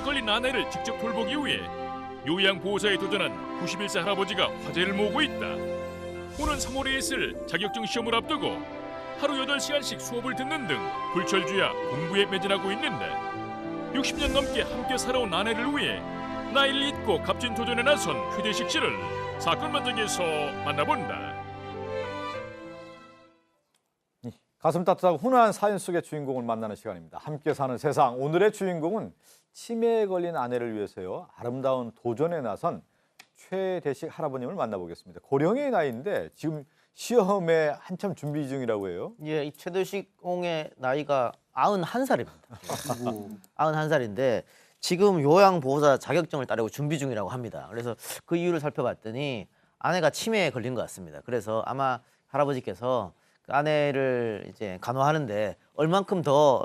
걸린 아내를 직접 돌보기 위해 요양보호사에 도전한 91세 할아버지가 화제를 모으고 있다. 오는 3월에 있을 자격증 시험을 앞두고 하루 8시간씩 수업을 듣는 등 불철주야 공부에 매진하고 있는데 60년 넘게 함께 살아온 아내를 위해 나이를 잊고 값진 도전에 나선 휴대식 씨를 사건 현장에서 만나본다. 가슴 따뜻하고 훈훈한 사연 속의 주인공을 만나는 시간입니다. 함께 사는 세상. 오늘의 주인공은 치매에 걸린 아내를 위해서요. 아름다운 도전에 나선 최대식 할아버님을 만나보겠습니다. 고령의 나이인데 지금 시험에 한참 준비 중이라고 해요. 예, 이 최대식 홍의 나이가 91살입니다. 91살인데 지금 요양보호사 자격증을 따려고 준비 중이라고 합니다. 그래서 그 이유를 살펴봤더니 아내가 치매에 걸린 것 같습니다. 그래서 아마 할아버지께서 그 아내를 이제 간호하는데 얼만큼 더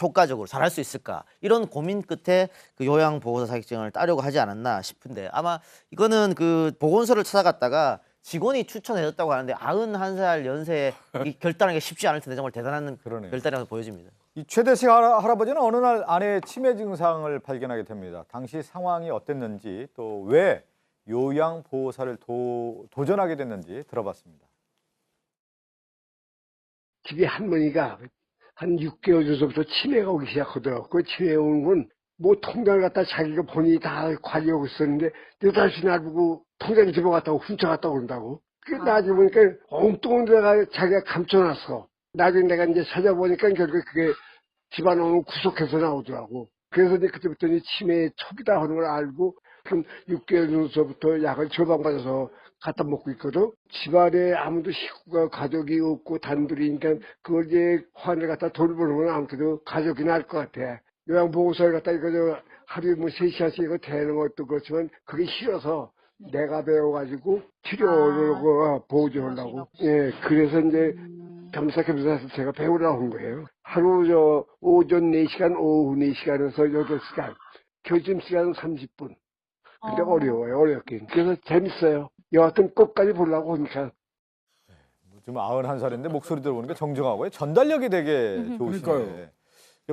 효과적으로 잘할 수 있을까 이런 고민 끝에 그 요양보호사 자격증을 따려고 하지 않았나 싶은데 아마 이거는 그 보건소를 찾아갔다가 직원이 추천해줬다고 하는데 91살 연세에 이 결단하기가 쉽지 않을 텐데 정말 대단한 결단이라고 보여집니다. 이 최대식 할아버지는 어느 날 아내의 치매 증상을 발견하게 됩니다. 당시 상황이 어땠는지 또 왜 요양보호사를 도전하게 됐는지 들어봤습니다. 집에 할머니가 한 6개월 전부터 치매가 오기 시작하더라고. 그 치매 오는 건 뭐 통장을 갖다 자기가 본인이 다 관리하고 있었는데 다시 날 보고 통장 집어갔다고 훔쳐갔다고 그런다고. 그 나중에 보니까 엉뚱한 데가 자기가 감춰놨어. 나중에 내가 이제 찾아보니까 결국 그게 집안원을 구속해서 나오더라고. 그래서 이제 그때부터 치매의 초기다 하는 걸 알고 그럼 6개월 전부터 약을 처방받아서 갖다 먹고 있거든. 집안에 아무도 식구가 가족이 없고 단둘이니까 그걸 이제 환을 갖다 돌보는 건 아무래도 가족이 나을 것 같아. 요양보호사를 갖다 이거 하루에 뭐 3시간씩 이거 대는 것도 그렇지만 그게 싫어서 내가 배워가지고 치료를 보조하려고. 예, 그래서 이제 겸사겸사 제가 배우려고 한 거예요. 하루 오전 4시간, 오후 4시간에서 8시간, 교점 시간은 30분. 근데 어려워요, 어렵긴. 그래서 재밌어요. 여하튼 끝까지 보려고 하니까. 지금 91살인데 목소리 들어보니까 정정하고 전달력이 되게 좋으시네요. 그러니까요.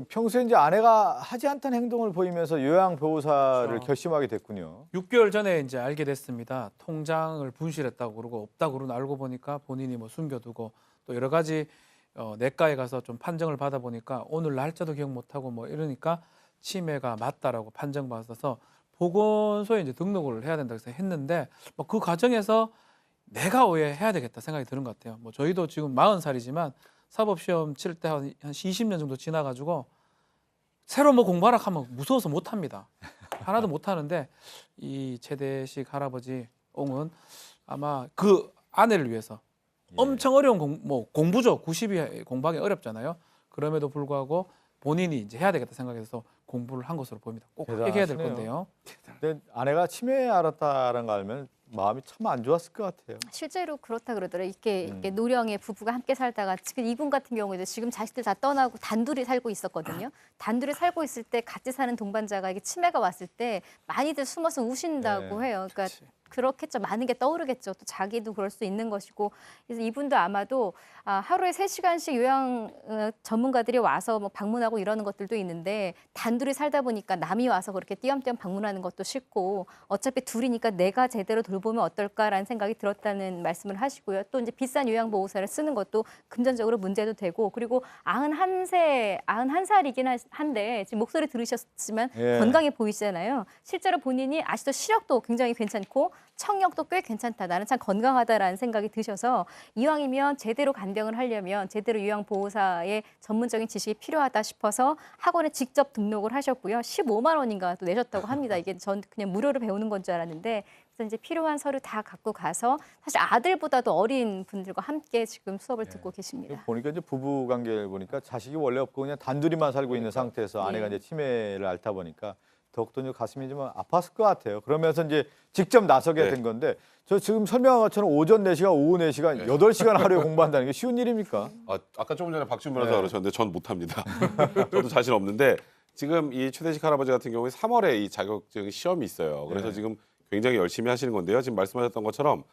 평소에 이제 아내가 하지 않던 행동을 보이면서 요양보호사를 그렇죠. 결심하게 됐군요. 6개월 전에 이제 알게 됐습니다. 통장을 분실했다고 그러고 없다고 그러고 알고 보니까 본인이 뭐 숨겨두고 또 여러 가지 내과에 가서 좀 판정을 받아 보니까 오늘 날짜도 기억 못하고 뭐 이러니까 치매가 맞다라고 판정받아서 보건소에 이제 등록을 해야 된다고 해서 했는데 뭐 그 과정에서 내가 왜 해야 되겠다 생각이 드는 것 같아요. 뭐 저희도 지금 40살이지만 사법시험 칠 때 한 20년 정도 지나가지고 새로 뭐 공부하라 하면 무서워서 못합니다. 하나도 못하는데 이 최대식 할아버지 옹은 아마 그 아내를 위해서 엄청 어려운 공부죠. 90이 공부하기 어렵잖아요. 그럼에도 불구하고 본인이 이제 해야 되겠다 생각해서 공부를 한 것으로 보입니다. 꼭 얘기해야 될 건데요. 근데 아내가 치매 알았다는 거 알면 마음이 참 안 좋았을 것 같아요. 실제로 그렇다 그러더라고요. 이렇게 노령의 부부가 함께 살다가 지금 이분 같은 경우에도 지금 자식들 다 떠나고 단둘이 살고 있었거든요. 단둘이 살고 있을 때 같이 사는 동반자가 이게 치매가 왔을 때 많이들 숨어서 우신다고 해요. 그러니까 그렇겠죠. 많은 게 떠오르겠죠. 또 자기도 그럴 수 있는 것이고. 그래서 이분도 아마도 하루에 3시간씩 요양 전문가들이 와서 뭐 방문하고 이러는 것들도 있는데 단둘이 살다 보니까 남이 와서 그렇게 띄엄띄엄 방문하는 것도 싫고 어차피 둘이니까 내가 제대로 돌보면 어떨까라는 생각이 들었다는 말씀을 하시고요. 또 이제 비싼 요양보호사를 쓰는 것도 금전적으로 문제도 되고 그리고 91살이긴 한데 지금 목소리 들으셨지만 건강해 보이시잖아요. 실제로 본인이 아직도 시력도 굉장히 괜찮고 청력도 꽤 괜찮다. 나는 참 건강하다라는 생각이 드셔서 이왕이면 제대로 간병을 하려면 제대로 요양보호사의 전문적인 지식이 필요하다 싶어서 학원에 직접 등록을 하셨고요. 15만 원인가 또 내셨다고 합니다. 이게 전 그냥 무료로 배우는 건 줄 알았는데 그래서 이제 필요한 서류 다 갖고 가서 사실 아들보다도 어린 분들과 함께 지금 수업을 듣고 계십니다. 보니까 이제 부부 관계를 보니까 자식이 원래 없고 그냥 단둘이만 살고 있는 상태에서 아내가 이제 치매를 앓다 보니까 더욱더 이제 가슴이 좀 아팠을 것 같아요. 그러면서 이제 직접 나서게 된 건데 저 지금 설명한 것처럼 오전 4시간, 오후 4시간, 8시간 하루에 공부한다는 게 쉬운 일입니까? 아까 조금 전에 박준 변호사가 그러셨는데 전 못합니다. 저도 자신 없는데 지금 이 최대식 할아버지 같은 경우에 3월에 이 자격증 시험이 있어요. 그래서 지금 굉장히 열심히 하시는 건데요. 지금 말씀하셨던 것처럼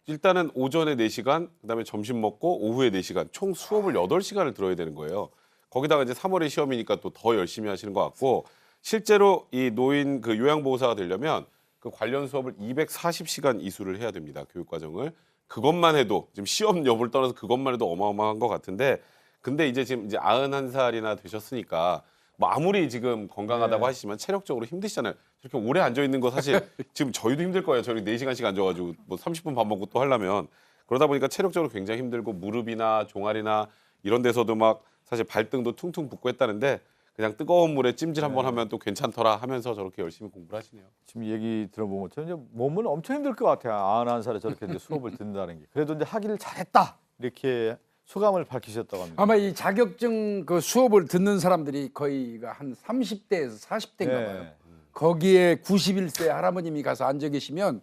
일단은 오전에 4시간, 그다음에 점심 먹고 오후에 4시간, 총 수업을 8시간을 들어야 되는 거예요. 거기다가 이제 3월에 시험이니까 또 더 열심히 하시는 것 같고 실제로 이 노인 그 요양보호사가 되려면 그 관련 수업을 240시간 이수를 해야 됩니다. 교육과정을. 그것만 해도 지금 시험 여부를 떠나서 그것만 해도 어마어마한 것 같은데, 근데 이제 지금 이제 91살이나 되셨으니까 뭐 아무리 지금 건강하다고 하시지만 체력적으로 힘드시잖아요. 저렇게 오래 앉아 있는 거 사실 지금 저희도 힘들 거예요. 저희 4시간씩 앉아가지고 뭐 30분 밥 먹고 또 하려면. 그러다 보니까 체력적으로 굉장히 힘들고 무릎이나 종아리나 이런 데서도 막 사실 발등도 퉁퉁 붓고 했다는데, 그냥 뜨거운 물에 찜질 한번 하면 또 괜찮더라 하면서 저렇게 열심히 공부를 하시네요. 지금 얘기 들어본 것처럼 이제 몸은 엄청 힘들 것 같아요. 91살에 저렇게 이제 수업을 듣는다는 게. 그래도 이제 하기를 잘했다 이렇게 소감을 밝히셨다고 합니다. 아마 이 자격증 그 수업을 듣는 사람들이 거의가 한 30대에서 40대인가 봐요. 네. 거기에 91세 할아버님이 가서 앉아 계시면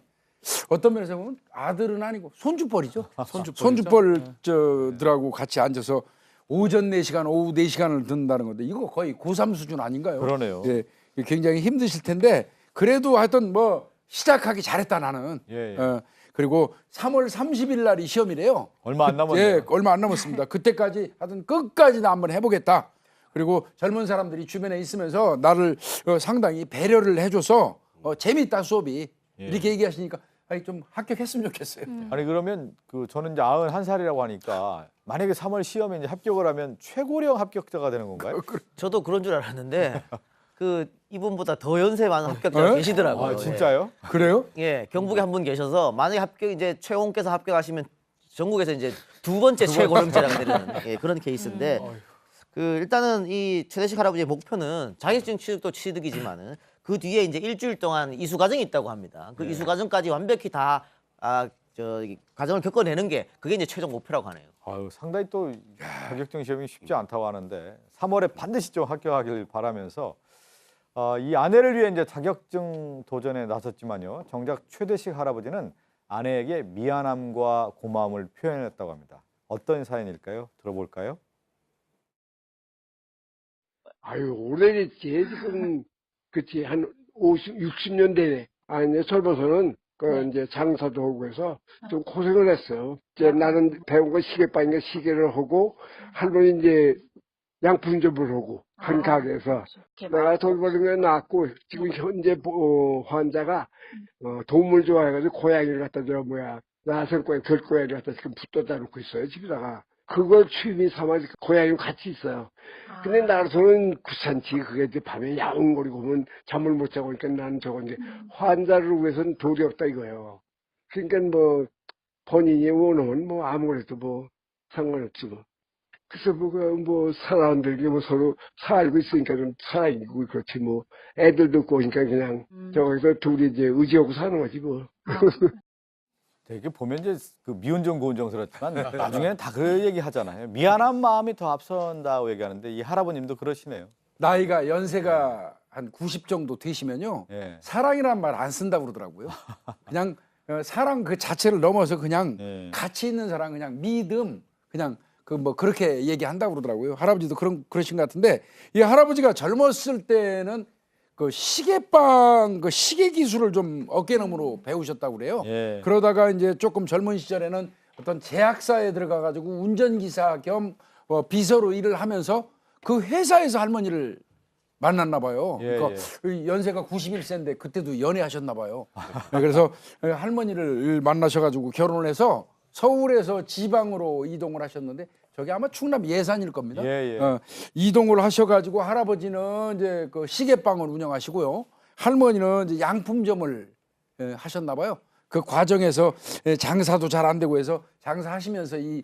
어떤 면에서 보면 아들은 아니고 손주뻘이죠. 손주뻘들하고 같이 앉아서 오전 4시간, 오후 4시간을 듣는다는 건데 이거 거의 고3 수준 아닌가요? 그러네요. 예, 굉장히 힘드실 텐데 그래도 하여튼 뭐 시작하기 잘했다 나는. 예, 예. 그리고 3월 30일 날이 시험이래요. 얼마 안 남았네요. 예, 얼마 안 남았습니다. 그때까지 하여튼 끝까지 나 한번 해보겠다. 그리고 젊은 사람들이 주변에 있으면서 나를 상당히 배려를 해줘서 재밌다 수업이 이렇게 얘기하시니까 아니 좀 합격했으면 좋겠어요. 아니 그러면 그 저는 이제 91살이라고 하니까 만약에 3월 시험에 이제 합격을 하면 최고령 합격자가 되는 건가요? 저도 그런 줄 알았는데 그 이분보다 더 연세 많은 합격자가 계시더라고요. 아 진짜요? 그래요? 예, 경북에 한 분 계셔서 만약에 합격 이제 최홍께서 합격하시면 전국에서 이제 두 번째 최고령자가 되는 예, 그런 케이스인데 그 일단은 이 최대식 할아버지의 목표는 자격증 취득도 취득이지만은 그 뒤에 이제 일주일 동안 이수 과정이 있다고 합니다. 그 이수 과정까지 완벽히 다 과정을 겪어내는 게 그게 이제 최종 목표라고 하네요. 아유 상당히 또 자격증 시험이 쉽지 않다고 하는데 3월에 반드시 좀 합격하길 바라면서 이 아내를 위해 이제 자격증 도전에 나섰지만요. 정작 최대식 할아버지는 아내에게 미안함과 고마움을 표현했다고 합니다. 어떤 사연일까요? 들어볼까요? 아유, 오래됐지. 지금, 그치, 한 60년대. 아니, 젊어서는, 이제 장사도 하고 해서 좀 고생을 했어. 이제 나는 배운 거 시계방인가 시계를 하고, 할머니 이제 양품점을 하고, 한 가게에서. 내가 돈 버는 게 나왔고, 지금 현재 환자가, 동물 좋아해가지고 고양이를 갖다 줘, 나선고양이, 별고양이를 갖다 지금 붙여다 놓고 있어요, 집에다가. 그걸 취미 삼아서 고양이랑 같이 있어요. 근데 나로서는 귀찮지. 그게 이제 밤에 야옹거리고 오면 잠을 못 자고 그러니까 나는 저거 이제 환자를 위해서는 도리 없다 이거예요. 그러니까 뭐 본인이 원하면 뭐 아무래도 뭐 상관없지 뭐. 그래서 뭐 사람들이 뭐 서로 살고 있으니까 좀 살아있고 그렇지 뭐. 애들도 있고 그러니까 그냥 저기서 둘이 이제 의지하고 사는 거지 뭐. 되게 보면 이제 그 미운정 고운정스럽지만 나중에는 다 그 얘기 하잖아요. 미안한 마음이 더 앞선다고 얘기하는데 이 할아버님도 그러시네요. 나이가 연세가 한 90 정도 되시면요. 예. 사랑이란 말 안 쓴다고 그러더라고요. 그냥 사랑 그 자체를 넘어서 그냥 예. 가치 있는 사랑 그냥 믿음 그냥 그 뭐 그렇게 얘기한다고 그러더라고요. 할아버지도 그러신 것 같은데 이 할아버지가 젊었을 때는 그 시계빵 그 시계 기술을 좀 어깨너머로 배우셨다고 그래요. 예. 그러다가 이제 조금 젊은 시절에는 어떤 제약사에 들어가 가지고 운전기사 겸 비서로 일을 하면서 그 회사에서 할머니를 만났나 봐요. 예, 그러니까 연세가 91세인데 그때도 연애하셨나 봐요. 그래서 할머니를 만나셔가지고 결혼을 해서 서울에서 지방으로 이동을 하셨는데 저기 아마 충남 예산일 겁니다. 예, 예. 이동을 하셔가지고 할아버지는 이제 그 시계방을 운영하시고요. 할머니는 이제 양품점을 하셨나 봐요. 그 과정에서 장사도 잘 안 되고 해서 장사하시면서 이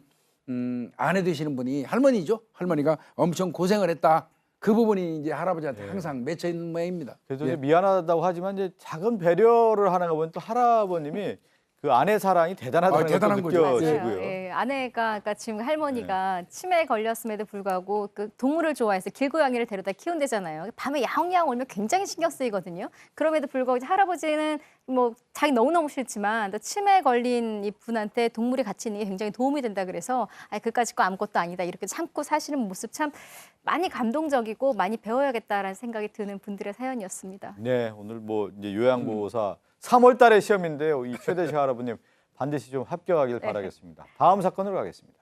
아내 되시는 분이 할머니죠. 할머니가 엄청 고생을 했다. 그 부분이 이제 할아버지한테 항상 맺혀 있는 모양입니다. 그래도 이제 미안하다고 하지만 이제 작은 배려를 하는 거 보면 또 할아버님이 그 아내 사랑이 대단하다는 대단한 것도 거죠. 느껴지고요. 예, 아내가 그러니까 지금 할머니가 치매에 걸렸음에도 불구하고 그 동물을 좋아해서 길고양이를 데려다 키운대잖아요. 밤에 야옹야옹 울면 굉장히 신경 쓰이거든요. 그럼에도 불구하고 이제 할아버지는 뭐 자기 너무너무 싫지만 또 치매에 걸린 이 분한테 동물이 같이 있는 게 굉장히 도움이 된다 그래서 그까짓 거 아무것도 아니다 이렇게 참고 사시는 모습 참 많이 감동적이고 많이 배워야겠다라는 생각이 드는 분들의 사연이었습니다. 네, 오늘 뭐 이제 요양보호사 3월 달에 시험인데요. 이 최대식 할아버님 반드시 좀 합격하길 바라겠습니다. 다음 사건으로 가겠습니다.